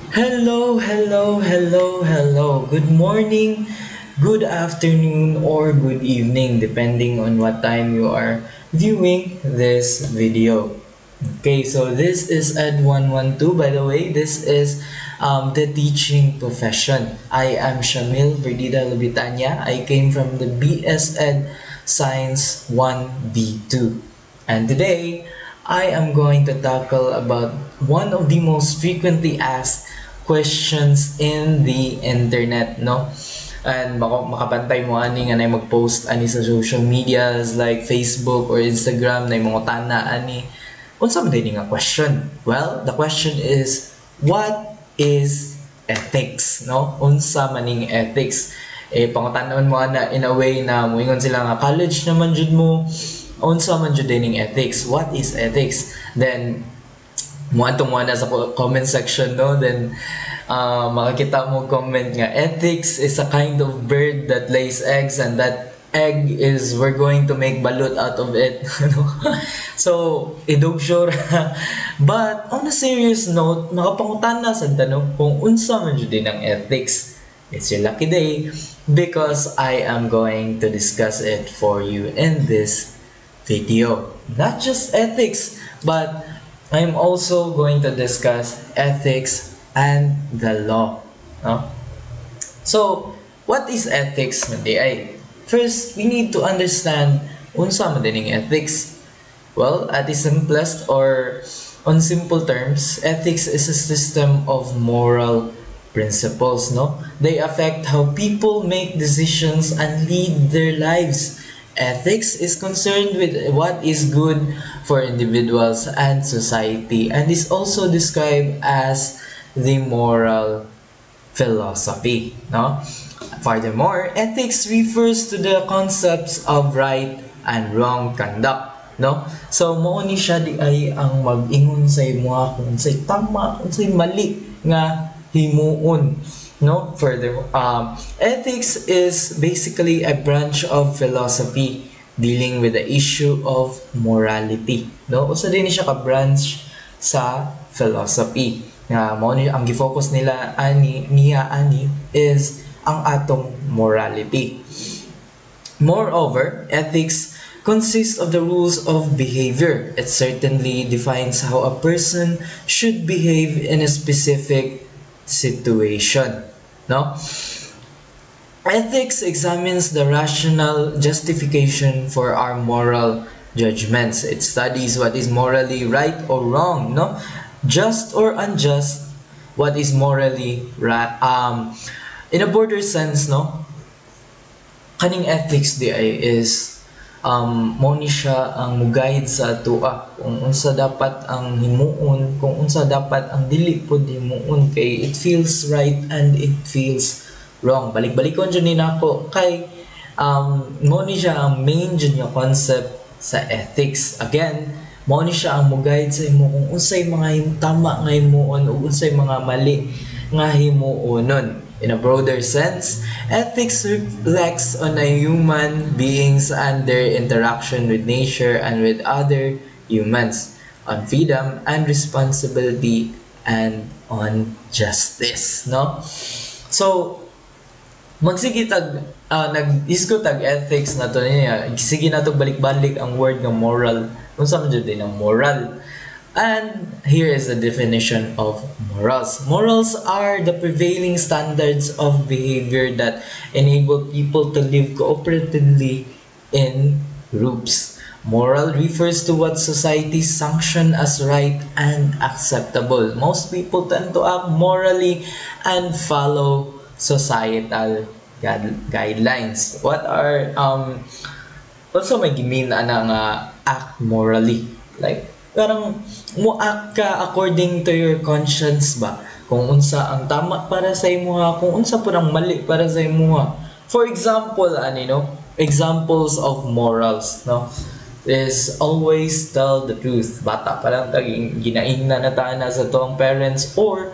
Hello, hello, hello, hello. Good morning, good afternoon, or good evening, depending on what time you are viewing this video. Okay, so this is ED112. By the way, this is the teaching profession. I am Shamille Lobetaña. I came from the BS Ed Science 1B2. And today, I am going to tackle about one of the most frequently asked questions in the internet, no? And makapantay mo ani nga na mag-post ani sa social medias like Facebook or Instagram na mga tana ani. Unsa man din nga question? Well, the question is, what is ethics, no? Unsa maning ethics? Pangutanon mo na in a way na moingon sila nga college naman jud mo, unsa man jud dining ethics? What is ethics? Then mo na sa comment section, no? Then makakita mo comment nga ethics is a kind of bird that lays eggs, and that egg is we're going to make balut out of it. So idog sure. But on a serious note, makapangutan na sa tanong kung unsa man jud din ang ethics. It's your lucky day because I am going to discuss it for you in this video. Not just ethics, but I'm also going to discuss ethics and the law. No? So, what is ethics, Manday? First, we need to understand unsa man dining ethics. Well, at the simplest or on simple terms, ethics is a system of moral principles, no? They affect how people make decisions and lead their lives. Ethics is concerned with what is good for individuals and society, and is also described as the moral philosophy, no? Furthermore, ethics refers to the concepts of right and wrong conduct, no? So mao ni siya di ay ang mag-ingon sa imo kung unsay tama, unsay mali nga himuon, no? Further, ethics is basically a branch of philosophy dealing with the issue of morality, no? Usa din siya ka branch sa philosophy nga mao ni ang gi-focus nila ani is ang atong morality. Moreover, ethics consists of the rules of behavior. It certainly defines how a person should behave in a specific situation, no? Ethics examines the rational justification for our moral judgments. It studies what is morally right or wrong, no? Just or unjust, what is morally right. In a broader sense, no? Kaning ethics di ay is mao ni siya ang muguide sa atua kung unsa dapat ang himuon, kung unsa dapat ang dili pud himuon, kay it feels right and it feels wrong. Balik-balikon jud ni nako kay mao ni siya ang main jud nga concept sa ethics. Again, mao ni siya ang muguide sa imo kung unsay mga tama nga himuon ug unsay mga mali nga himuonon. In a broader sense, ethics reflects on a human beings and their interaction with nature and with other humans, on freedom and responsibility, and on justice, no? So, magsige tag nag-isgo tag ethics na to niya. Sige na to balik-balik ang word nga moral. Unsa man jud din ang moral? And here is the definition of morals. Morals are the prevailing standards of behavior that enable people to live cooperatively in groups. Moral refers to what society sanction as right and acceptable. Most people tend to act morally and follow societal guidelines. What are also may gimin ana nga act morally? Like parang mo-act ka according to your conscience ba? Kung unsa ang tama para sa imuha, kung unsa pud ang mali para sa imuha. For example, examples of morals, no? Is always tell the truth. Bata pa lang taging ginaingnan na taana sa tuwang parents, or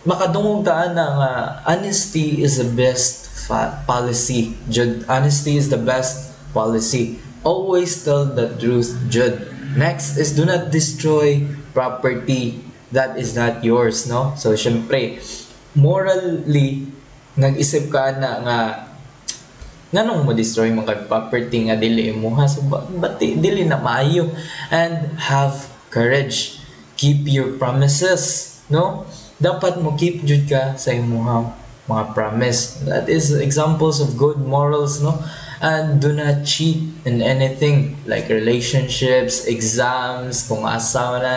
makadungog taana nga honesty is the best policy. Honesty is the best policy. Always tell the truth, Jud. Next is do not destroy property that is not yours, no? So syempre, morally nag-isip ka na nga nganong mo destroy mo kay property nga dili imuha, so dili na maayo. And have courage, keep your promises, no? Dapat mo keep jud ka sa imuha mga promise. That is examples of good morals, no? And do not cheat in anything like relationships, exams, kung asa na.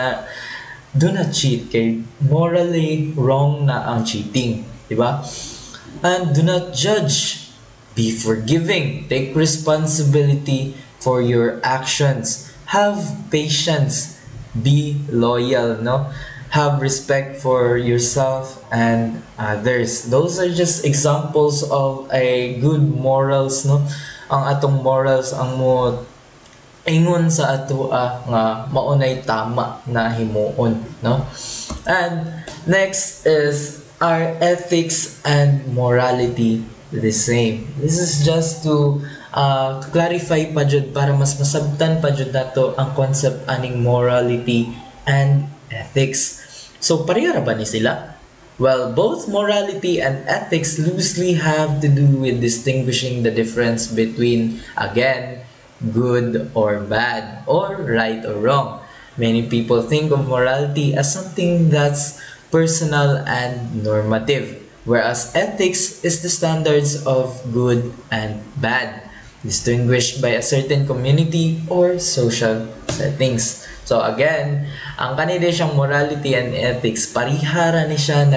Do not cheat, kay morally wrong na ang cheating, di ba? And do not judge. Be forgiving. Take responsibility for your actions. Have patience. Be loyal, no? Have respect for yourself and others. Those are just examples of a good morals, no? Ang atong morals ang mo ingon sa ato nga maunay tama na himuon, no? And next is, our ethics and morality the same? This is just to clarify pa jud para mas masabtan pa jud nato ang concept aning morality and ethics. So pareha ra ba ni sila? Well, both morality and ethics loosely have to do with distinguishing the difference between, again, good or bad, or right or wrong. Many people think of morality as something that's personal and normative, whereas ethics is the standards of good and bad, distinguished by a certain community or social settings. So again, ang kanina siyang morality and ethics, parihara ni siya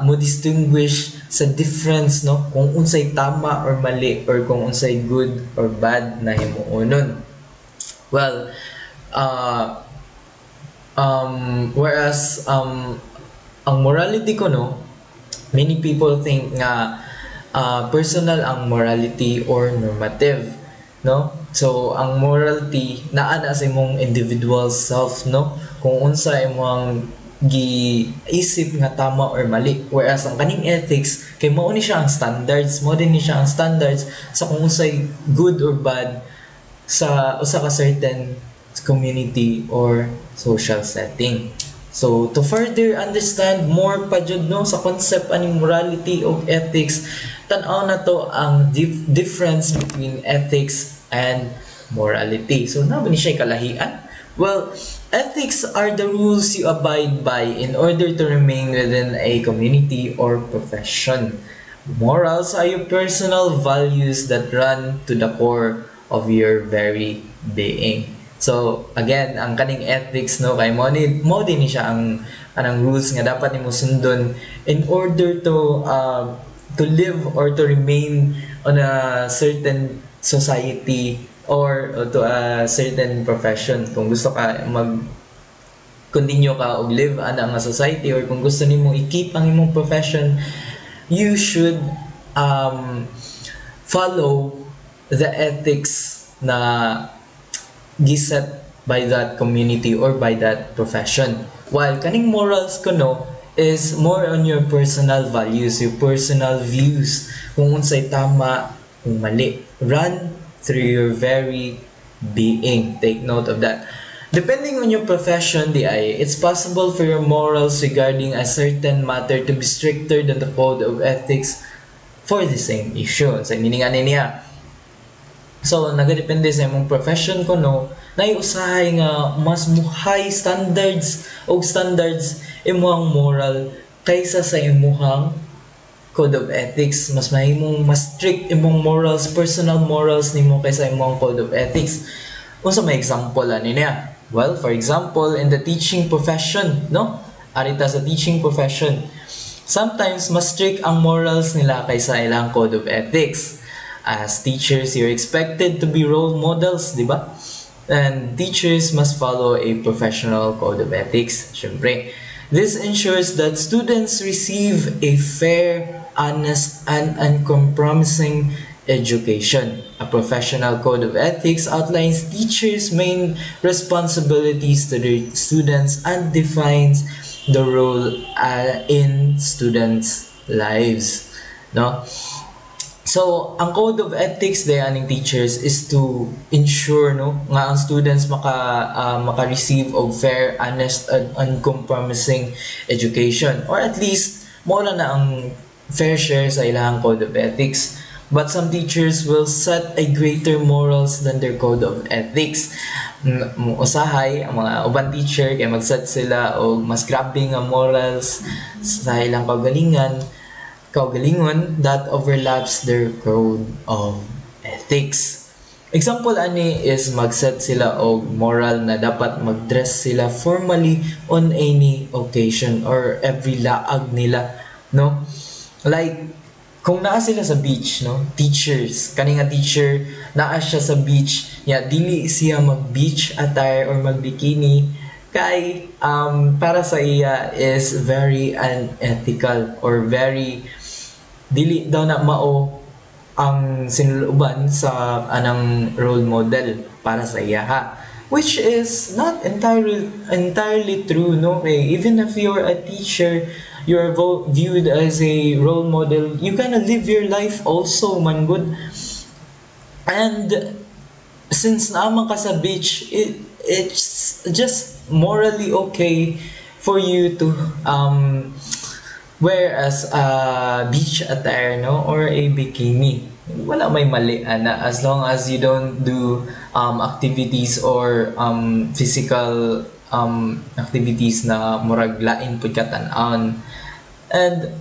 mo distinguish sa difference, no, kung unsay tama or mali, or kung unsay good or bad na himuonon. Well, whereas ang morality ko, no, many people think nga personal ang morality or normative, no? So ang morality naa na sa imong individual self, no, kung unsa imong giisip nga tama or mali, whereas ang kaning ethics kay mao ni siya ang standards, mo din ni siya ang standards sa kung unsay good or bad sa usa ka certain community or social setting. So to further understand more pa jud, no, sa concept aning morality o ethics, tan-aw na to ang difference between ethics and morality. So na ba ni siya kalahian? Well, ethics are the rules you abide by in order to remain within a community or profession. Morals are your personal values that run to the core of your very being. So again, ang kaning ethics, no, kay mo din ni siya ang anang rules nga dapat nimo sundon in order to live or to remain on a certain society or to a certain profession. Kung gusto ka continue ka og live ana nga society, or kung gusto nimo i-keep ang imong profession, you should follow the ethics na giset by that community or by that profession. While kaning morals ko, no, is more on your personal values, your personal views, kung unsay tama, kung mali, run through your very being. Take note of that. Depending on your profession, it's possible for your morals regarding a certain matter to be stricter than the code of ethics for the same issue. Sa meaning ani niya. So, nagadepende sa imong profession ko, no, naiusahay nga mas high standards o standards imuhang moral kaysa sa imuhang code of ethics. Mas strict imong morals, personal morals nimo kaysa imong code of ethics. Unsa may example ani niya? Well, for example, in the teaching profession, no? Arita sa teaching profession, sometimes mas strict ang morals nila kaysa ilang code of ethics. As teachers, you're expected to be role models, di ba? And teachers must follow a professional code of ethics, syempre. This ensures that students receive a fair, honest, and uncompromising education. A professional code of ethics outlines teachers' main responsibilities to their students and defines the role in students' lives. No? So, ang code of ethics day aning teachers is to ensure no nga ang students maka-receive og fair, honest and uncompromising education, or at least mo na ang fair share sa ilang code of ethics. But some teachers will set a greater morals than their code of ethics. Usahay ang mga uban teacher kay mag-set sila og mas grabe nga morals sa ilang kaugalingon that overlaps their code of ethics. Example ani is mag-set sila og moral na dapat mag-dress sila formally on any occasion or every laag nila, no? Like kung naa sila sa beach, no? Teachers, kani nga teacher naa siya sa beach, dili siya mag-beach attire or mag-bikini kay para sa iya is very unethical or very dili daw na mao ang sinuluban sa anang role model para sa iya ha, which is not entirely true, no? Okay, even if you're a teacher, you're viewed as a role model, you gonna live your life also man good. And since naman ka sa beach, it's just morally okay for you to wear as a beach attire, no, or a bikini. Wala may mali ana as long as you don't do activities or physical activities na murag lain pud katan-aon. And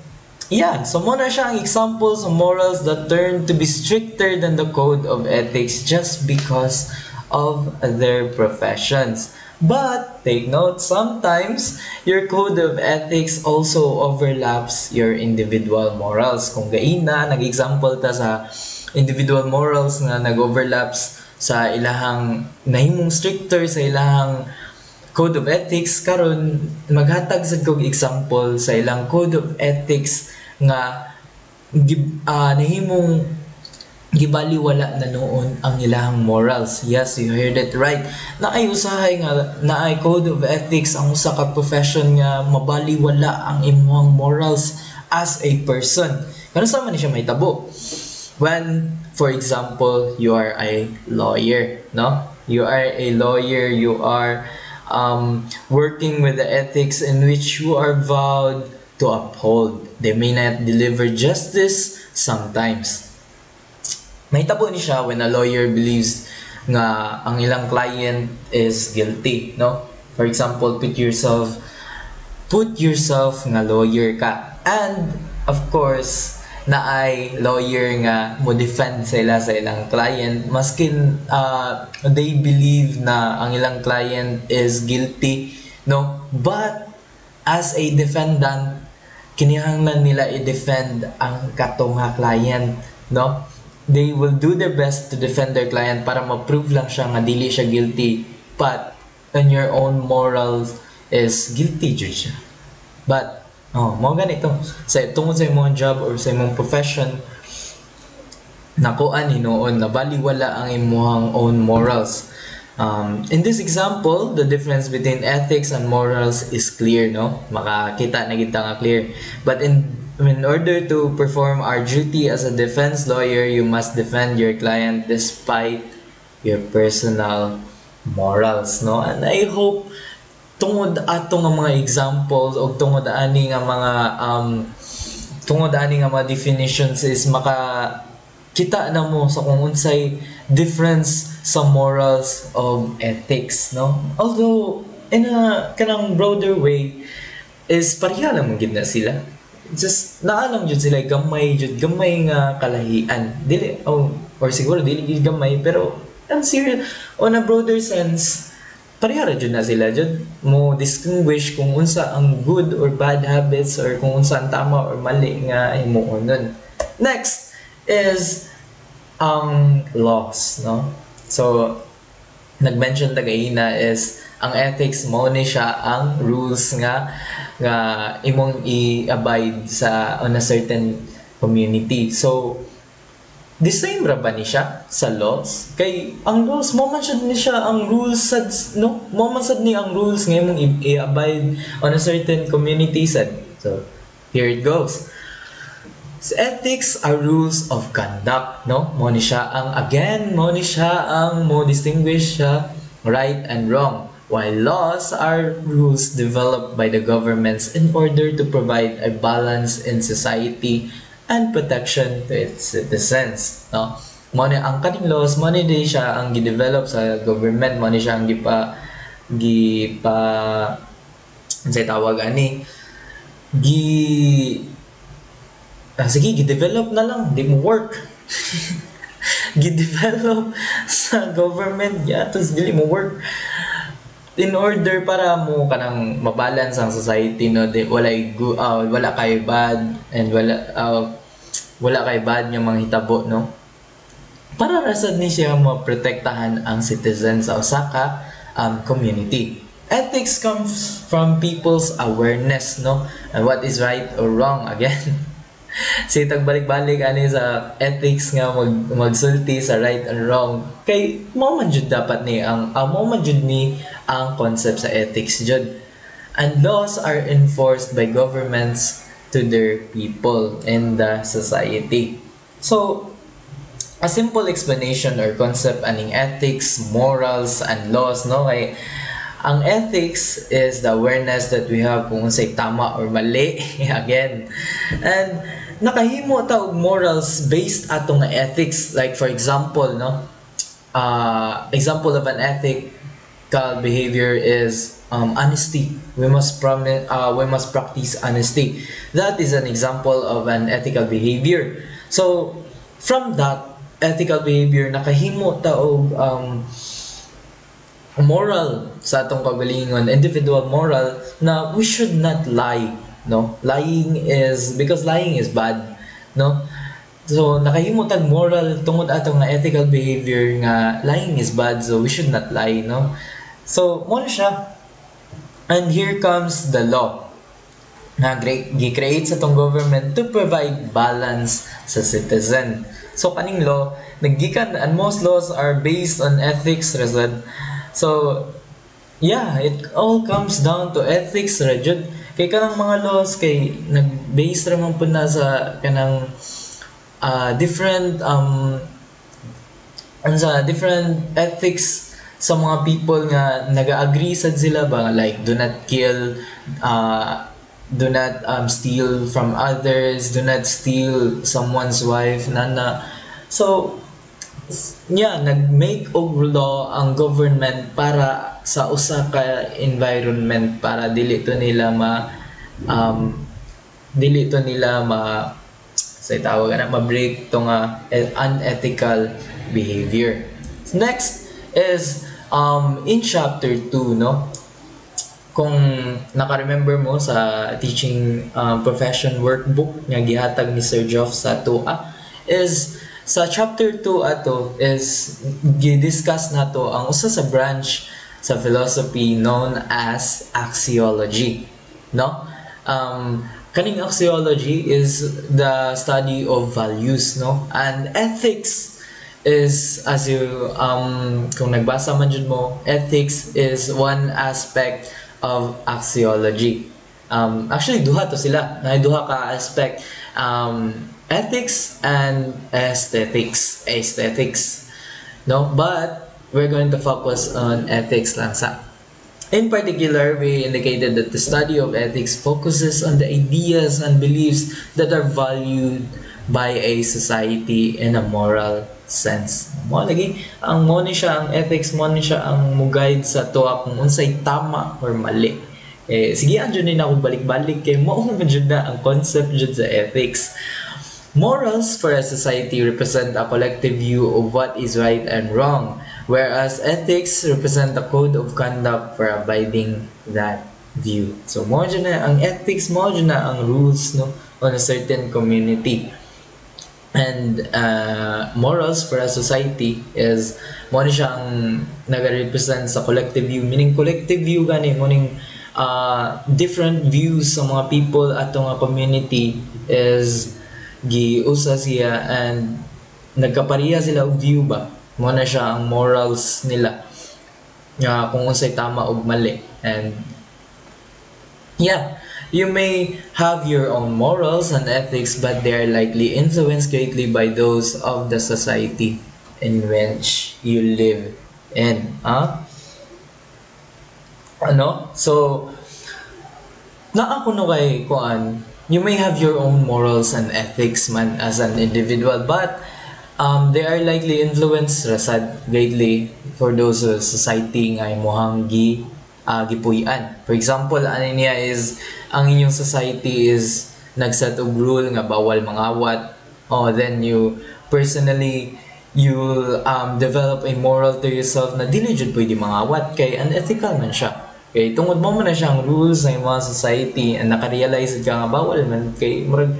yeah, so mo na siya ang examples of morals that turn to be stricter than the code of ethics just because of their professions. But take note, sometimes your code of ethics also overlaps your individual morals. Kung gaina, nag-example ta sa individual morals na nag-overlaps sa ilahang nahimong stricter sa ilahang code of ethics, karon maghatag sa kog example sa ilang code of ethics nga nahimong gibaliwala na noon ang ilahang morals. Yes, you heard it right. Naay usahay nga naay code of ethics ang usa ka profession nga mabaliwala ang imong morals as a person. Kano sa man siya may tabo? When, for example, you are a lawyer, no? You are a lawyer, you are working with the ethics in which you are vowed to uphold. They may not deliver justice sometimes. Mahitabo ni siya when a lawyer believes nga ang ilang client is guilty, no? For example, put yourself nga lawyer ka. And of course, naay lawyer nga mo defend sila sa ilang client maskin they believe na ang ilang client is guilty, no? But as a defendant, kinahanglan nila i-defend ang katong client, no? They will do their best to defend their client para ma-prove lang siya nga dili siya guilty, but on your own morals is guilty jud siya. But mo ganito sa tungod sa imong job or sa imong profession, nakuan hinuon na baliwala ang imong own morals. In this example, the difference between ethics and morals is clear, no? Makakita na kita nga clear. But in order to perform our duty as a defense lawyer, you must defend your client despite your personal morals, no? And I hope tungod ato nga mga examples o tungod ani nga mga definitions is kita na mo sa kung unsay difference sa morals of ethics, no? Although in a kanang broader way is pareha lang gid na sila. Just naalam jud sila gamay nga kalahian, dili or siguro dili gid gamay, pero ang serious on a broader sense pareha ra jud na sila jud mo distinguish kung unsa ang good or bad habits or kung unsa ang tama or mali nga himuon nun. Next is ang laws, no? So nag-mention ta gaina is ang ethics mo ni siya ang rules nga imong i-abide sa on a certain community. So the same ra ba ni siya sa laws? Kay ang laws mo man ni siya ang rules sad, no? Mo man sad ni ang rules nga imong i-abide on a certain community sad. So here it goes. Ethics are rules of conduct, no? Mo ni siya ang again, mo ni siya ang mo distinguish siya right and wrong. While laws are rules developed by the governments in order to provide a balance in society and protection to its citizens, no? Mo ni ang kaning laws, mo ni di siya ang gi-develop sa government, mo ni siya ang gipa say tawag ani sige, gi-develop na lang, di mo work. Gi-develop sa government ya, tapos dili mo work. In order para mo kanang mabalance ang society, no, di wala kay bad and wala kay bad yung mga hitabo, no. Para rasad ni siya maprotektahan ang citizens sa usa ka community. Ethics comes from people's awareness, no, and what is right or wrong again. Si tagbalik-balik ani sa ethics nga magsulti sa right and wrong kay mao man jud dapat ni ang mao man jud ni ang concept sa ethics jud. And laws are enforced by governments to their people and the society. So a simple explanation or concept aning ethics, morals and laws, no, kay ang ethics is the awareness that we have kung unsay tama or mali again. And nakahimo ta og morals based ato nga ethics, like for example, no, example of an ethical behavior is honesty. We must practice honesty. That is an example of an ethical behavior. So from that ethical behavior nakahimo ta og moral sa atong kagalingon, individual moral, na we should not lie, no. Lying is bad, no. So nakahimutan moral tungod atong nga ethical behavior nga lying is bad, so we should not lie, no. So mo na siya. And here comes the law na gi-create sa tong government to provide balance sa citizen. So kaning law naggikan, and most laws are based on ethics rasad. So yeah, it all comes down to ethics ra jud. Kay kanang mga laws kay nag-base ra man pud na sa kanang different different ethics sa mga people nga naga-agree sad sila ba, like do not kill, do not steal from others, do not steal someone's wife, nana. So yeah, nag-make og law ang government para sa usa ka environment para dili to nila say tawag na ma-break to nga unethical behavior. Next is in chapter 2, no, kung naka-remember mo sa teaching profession workbook nga gihatag ni Sir Geoff sa 2A, is sa chapter 2 ato is gi-discuss nato ang usa sa branch sa philosophy known as axiology, no. Kaning axiology is the study of values, no, and ethics is, as you kung nagbasa man jud mo, ethics is one aspect of axiology. Actually duha to sila, na duha ka aspect, ethics and aesthetics, no, but we're going to focus on ethics lang sa. In particular, we indicated that the study of ethics focuses on the ideas and beliefs that are valued by a society in a moral sense. Mo lagi ang mo ni siya ang ethics, mo ni siya ang mo-guide sa tuwa kung unsay tama or mali. Sige anjo ni na ako balik-balik kay mo man jud na ang concept jud sa ethics. Morals for a society represent a collective view of what is right and wrong, whereas ethics represent a code of conduct for abiding that view. So mo dyan na ang ethics, mo dyan na ang rules, no, on a certain community. And morals for a society is mo na siyang nag-represent sa collective view, meaning collective view gani mo ning different views sa mga people atong community is giusa siya and nagkapareha sila og view ba, mo na siya ang morals nila kung unsay tama ug mali. And yeah, You may have your own morals and ethics, but they are likely influenced greatly by those of the society in which you live in. Ano? So, naa ko no kay kuan, you may have your own morals and ethics man as an individual, but they are likely influenced rasad greatly for those society nga imuhang gipuy-an. For example, ano niya is ang inyong society is nagset og rule nga bawal mangawat. Oh, then you personally you'll develop a moral to yourself na dili jud pwede mangawat kay unethical man siya. Kay tungod mo man na siyang rules sa mga society and naka-realize ka nga bawal man kay murag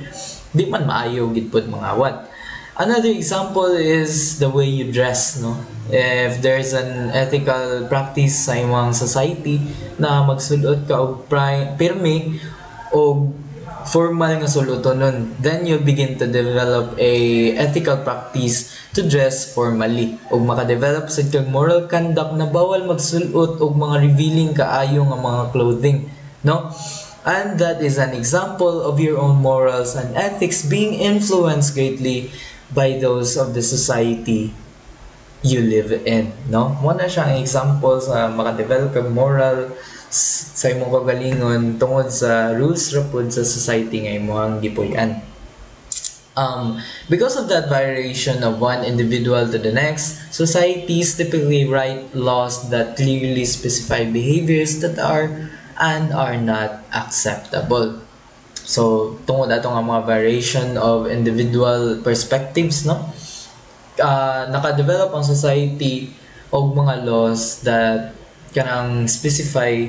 di man maayo gid pud mangawat. Another example is the way you dress, no? If there's an ethical practice sa imong society na magsulot ka og pirmi o formal nga sulutonon, then you'll begin to develop a ethical practice to dress formally ug makadevelop sa kag moral conduct na bawal magsulot og mga revealing kaayo nga mga clothing, no? And that is an example of your own morals and ethics being influenced greatly by those of the society you live in, no? Mo na siya ang example sa makadevelop kag moral sa imong kagalingon tungod sa rules ra pud sa society nga imong gipuy-an. Because of that variation of one individual to the next, societies typically write laws that clearly specify behaviors that are and are not acceptable. So, tungod ato nga mga variation of individual perspectives, no? Naka-develop ang society og mga laws that kanang specify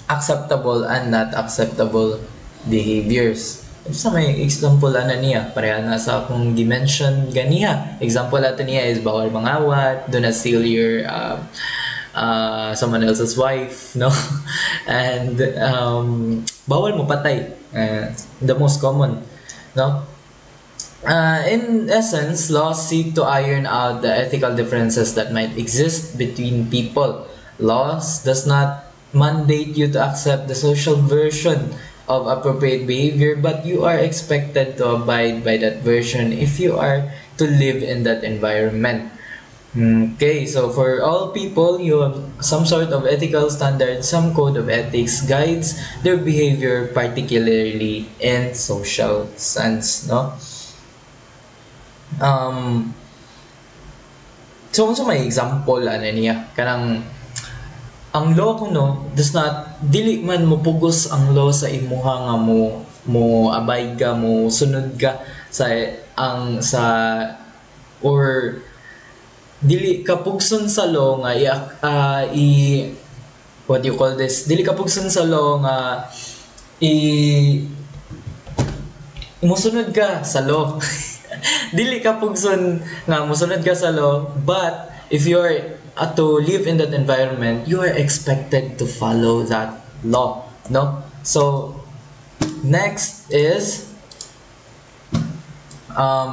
acceptable and not acceptable behaviors. Sa may example ana niya, pareha na sa akong dimension ganiha. Example ato niya is bawal mangawat, do not steal your someone else's wife, no? And bawal mo patay, the most common, no? In essence, laws seek to iron out the ethical differences that might exist between people. Laws does not mandate you to accept the social version of appropriate behavior, but you are expected to abide by that version if you are to live in that environment. Okay, so for all people, you have some sort of ethical standard, some code of ethics guides their behavior, particularly in social sense, no? So unsa may example ano niya kanang ang law kuno does not dili man mo pugos ang law sa imuha nga mo abide ka mo sunod ka sa or dili ka pugson sa law nga what do you call this, dili ka pugson sa law nga musunod ka sa law. Dili ka pugson nga musunod ka sa law, but if you're to live in that environment, you are expected to follow that law, no? So next is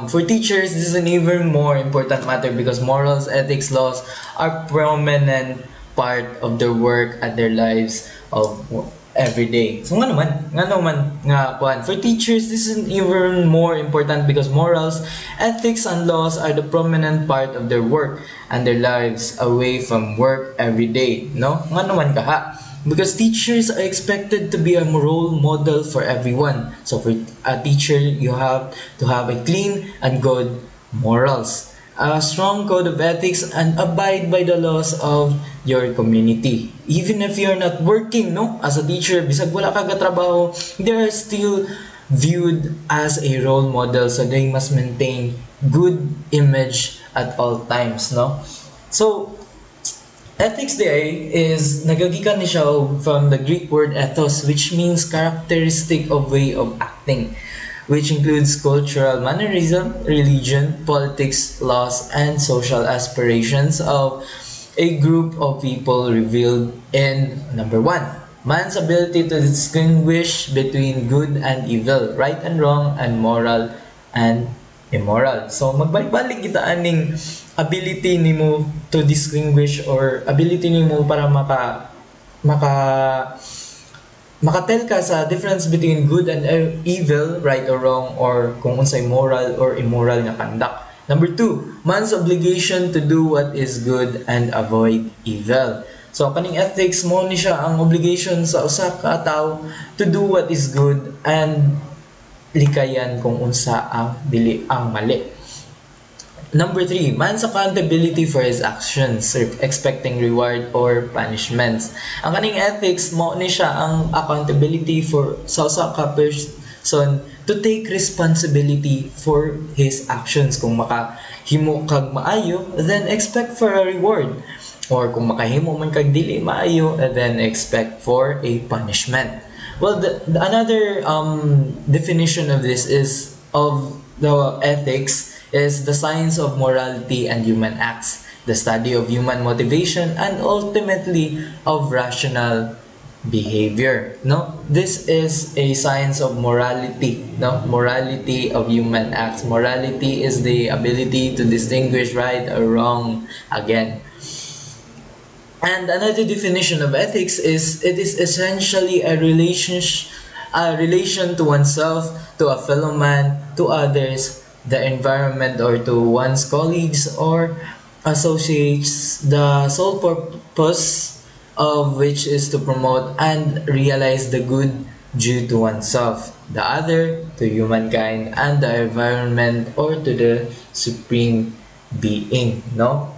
for teachers, this is an even more important matter because morals, ethics, laws are prominent part of their work and their lives of every day. So nga naman nga kuan, for teachers this is even more important because morals, ethics and laws are the prominent part of their work and their lives away from work every day, no? Nga naman kaha, because teachers are expected to be a role model for everyone. So for a teacher, you have to have a clean and good morals, a strong code of ethics, and abide by the laws of your community. Even if you're not working, no, as a teacher, bisag wala ka trabaho, they are still viewed as a role model, so they must maintain good image at all times, no? So ethics day is nagagikan ni siya from the Greek word ethos, which means characteristic of way of acting, which includes cultural mannerism, religion, politics, laws, and social aspirations of a group of people revealed in number 1, man's ability to distinguish between good and evil, right and wrong, and moral and immoral. So magbalik-balik kita aning ability nimo to distinguish or ability nimo para makatel ka sa difference between good and evil, right or wrong, or kung unsay moral or immoral nga conduct. Number 2, man's obligation to do what is good and avoid evil. So kaning ethics mo ni siya ang obligation sa usa ka tawo to do what is good and likayan kung unsa ang dili ang mali. Number 3, man's accountability for his actions, expecting reward or punishments. Ang kaning ethics mo ni siya ang accountability for sa usa ka person to take responsibility for his actions. Kung makahimo kag maayo, then expect for a reward. Or kung makahimo man kag dili maayo, then expect for a punishment. Well, another definition of this is of the ethics is the science of morality and human acts, the study of human motivation, and ultimately of rational behavior. No, this is a science of morality. No, morality of human acts. Morality is the ability to distinguish right or wrong. Again. And another definition of ethics is it is essentially a relation to oneself, to a fellow man, to others, the environment, or to one's colleagues or associates, the sole purpose of which is to promote and realize the good due to oneself, the other, to humankind, and the environment, or to the supreme being. No,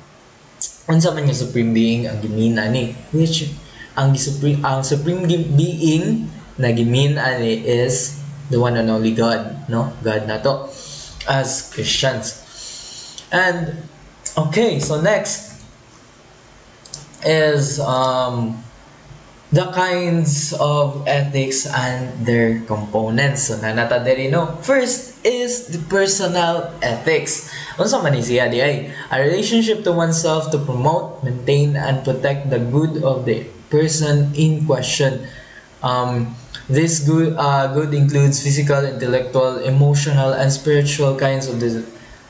unsa man yung supreme being ang gimina ni, which ang supreme being na gimina ni is the one and only God. No, God na to as Christians. And okay, so next is the kinds of ethics and their components. So nanata diri no. First is the personal ethics. Unsa man ni siya di ay? A relationship to oneself to promote, maintain, and protect the good of the person in question. This good includes physical, intellectual, emotional, and spiritual kinds of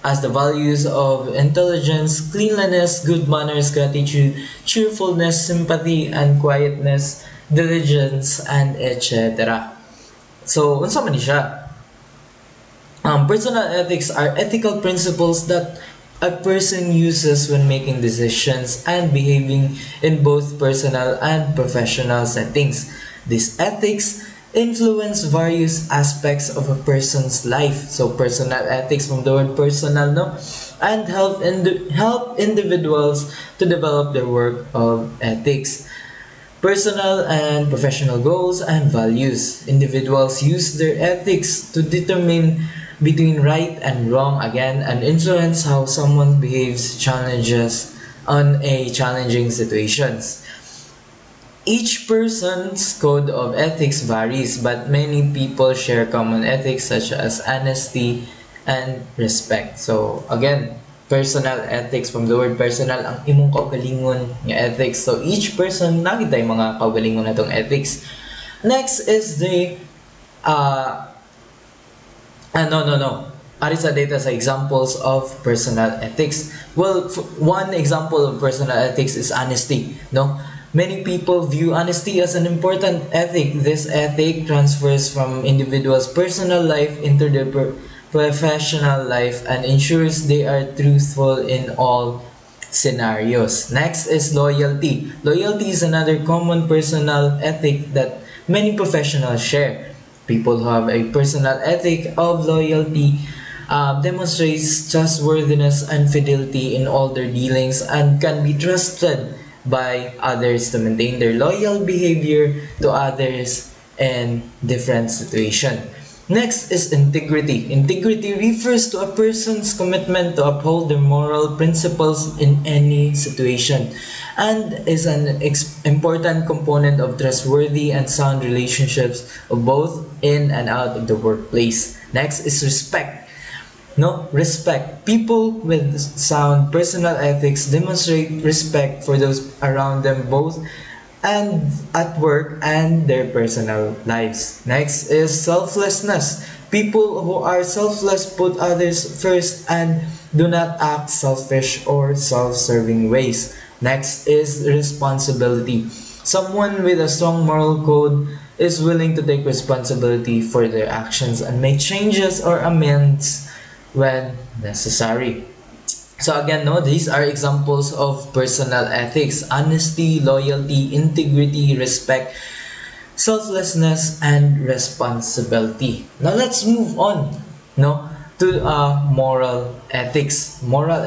as the values of intelligence, cleanliness, good manners, gratitude, cheerfulness, sympathy, and quietness, diligence, and etc. So, unsa man ni siya? Personal ethics are ethical principles that a person uses when making decisions and behaving in both personal and professional settings. These ethics influence various aspects of a person's life. So personal ethics from the word personal, no? And help individuals to develop their work of ethics. Personal and professional goals and values. Individuals use their ethics to determine between right and wrong again and influence how someone behaves challenges on a challenging situations. Each person's code of ethics varies, but many people share common ethics such as honesty and respect. So again, personal ethics from the word personal, ang imong kaugalingon nga ethics. So each person nakita yung mga kaugalingon natong ethics. Next is the Ari sa data sa examples of personal ethics. Well, one example of personal ethics is honesty, no? Many people view honesty as an important ethic. This ethic transfers from individuals' personal life into their professional life and ensures they are truthful in all scenarios. Next is loyalty. Loyalty is another common personal ethic that many professionals share. People who have a personal ethic of loyalty demonstrates trustworthiness and fidelity in all their dealings and can be trusted by others to maintain their loyal behavior to others in different situations. Next is integrity. Integrity refers to a person's commitment to uphold their moral principles in any situation and is an important component of trustworthy and sound relationships of both in and out of the workplace. Next is respect. No, respect. People with sound personal ethics demonstrate respect for those around them both and at work and their personal lives. Next is selflessness. People who are selfless put others first and do not act selfish or self-serving ways. Next is responsibility. Someone with a strong moral code is willing to take responsibility for their actions and make changes or amends when necessary. So again, no, these are examples of personal ethics: honesty, loyalty, integrity, respect, selflessness, and responsibility. Now let's move on, no, to moral ethics. Moral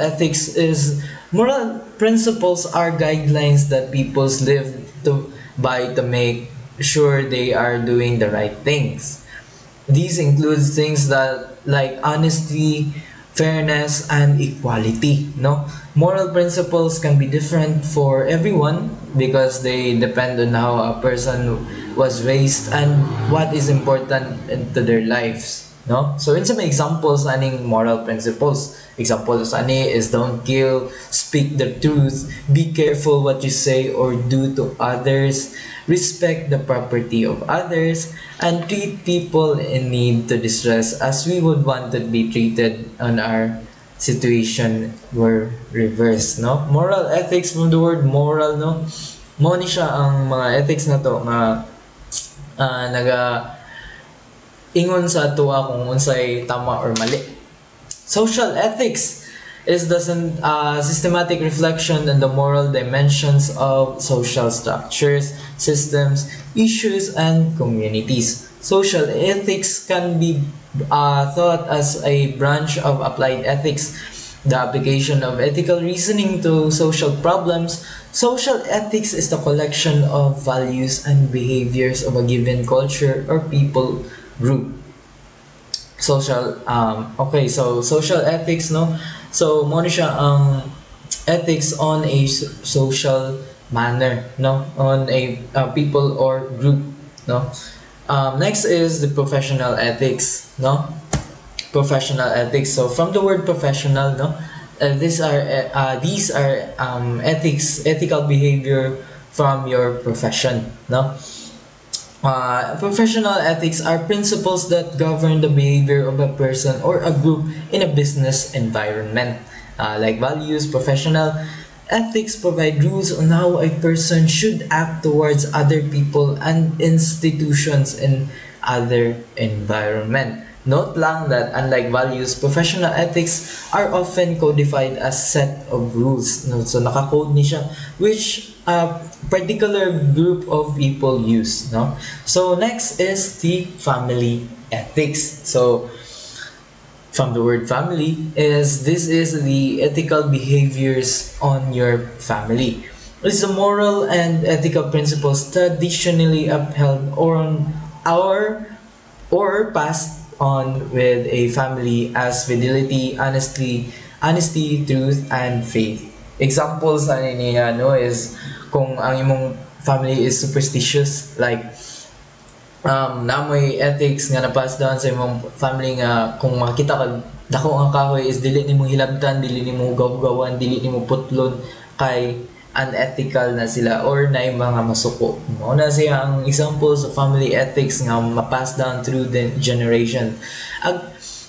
principles are guidelines that people live to by to make sure they are doing the right things. These include things that like honesty, fairness, and equality. No, moral principles can be different for everyone because they depend on how a person was raised and what is important into their lives. No, so in some examples, aning moral principles. Examples ani is don't kill, speak the truth, be careful what you say or do to others, respect the property of others, and treat people in need to distress as we would want to be treated on our situation were reversed. No, moral ethics, from the word moral, no, mo ni siya ang mga ethics na to nga naga ingon sa tuwa kung unsay tama or mali. Social ethics is the systematic reflection on the moral dimensions of social structures, systems, issues, and communities. Social ethics can be thought as a branch of applied ethics, the application of ethical reasoning to social problems. Social ethics is the collection of values and behaviors of a given culture or people group. So social ethics, no, so mo ni siya ang ethics on a social manner, no, on a people or group, no. Next is the professional ethics, no, professional ethics. So from the word professional, no, these are ethical behavior from your profession, no. Professional ethics are principles that govern the behavior of a person or a group in a business environment. Like values, professional ethics provide rules on how a person should act towards other people and institutions in other environment. Note lang that unlike values, professional ethics are often codified as set of rules. No? So naka-code ni siya which a particular group of people use. No? So next is the family ethics. So from the word family this is the ethical behaviors on your family. It's the moral and ethical principles traditionally upheld or passed on with a family as fidelity, honesty, truth, and faith. Examples ano niya no is kung ang imong family is superstitious, like namoy ethics nga na-pass down sa imong family nga kung makita ka dako ang kahoy is dili nimo hilabtan, dili nimo gaw-gawan, dili nimo putlon kay unethical na sila or na mga masuko. Mao na siya ang examples of family ethics nga ma-pass down through the generation.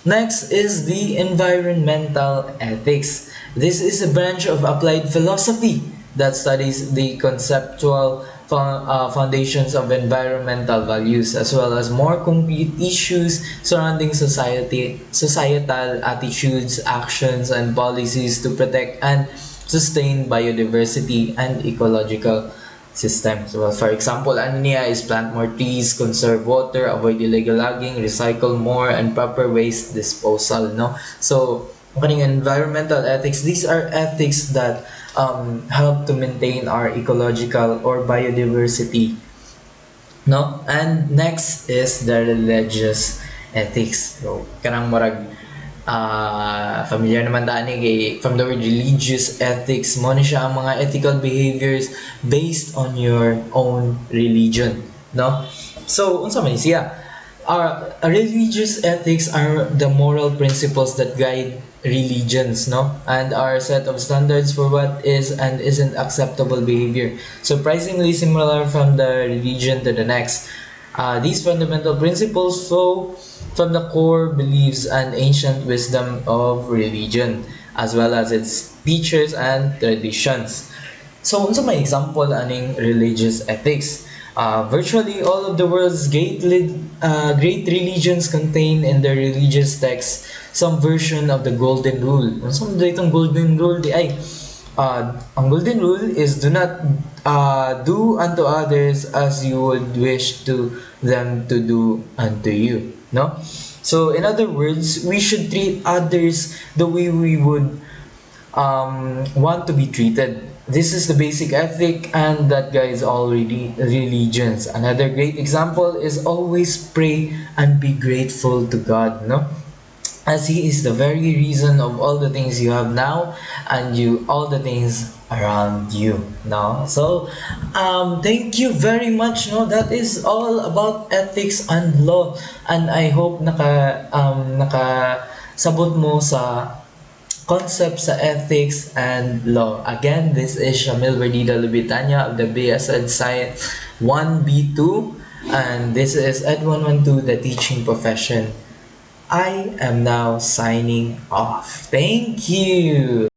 Next is the environmental ethics. This is a branch of applied philosophy that studies the conceptual foundations of environmental values as well as more concrete issues surrounding societal attitudes, actions, and policies to protect and sustain biodiversity and ecological systems. Well, for example, ano niya is plant more trees, conserve water, avoid illegal logging, recycle more, and proper waste disposal. No, so kaning environmental ethics, these are ethics that help to maintain our ecological or biodiversity. No, and next is the religious ethics. So kanang murag familiar naman tani kay from the word religious ethics mo ni siya ang mga ethical behaviors based on your own religion, no. So unsa man siya? Our religious ethics are the moral principles that guide religions, no, and are a set of standards for what is and isn't acceptable behavior, surprisingly similar from the religion to the next. These fundamental principles flow from the core beliefs and ancient wisdom of religion, as well as its teachers and traditions. So, unsa may example aning religious ethics? Virtually all of the world's great religions contain in their religious texts some version of the golden rule. Unsa man itong golden rule di ay? Ang golden rule is do not do unto others as you would wish to them to do unto you. No? So, in other words, we should treat others the way we would want to be treated. This is the basic ethic, and that guides all religions. Another great example is always pray and be grateful to God, no? As He is the very reason of all the things you have now and all the things around you, no? So, thank you very much, no? That is all about ethics and law, and I hope naka sabot mo sa concepts sa ethics and law. Again, this is Shamille Verdida Lobetaña of the BSED Science 1B2, and this is ED112, the teaching profession. I am now signing off. Thank you.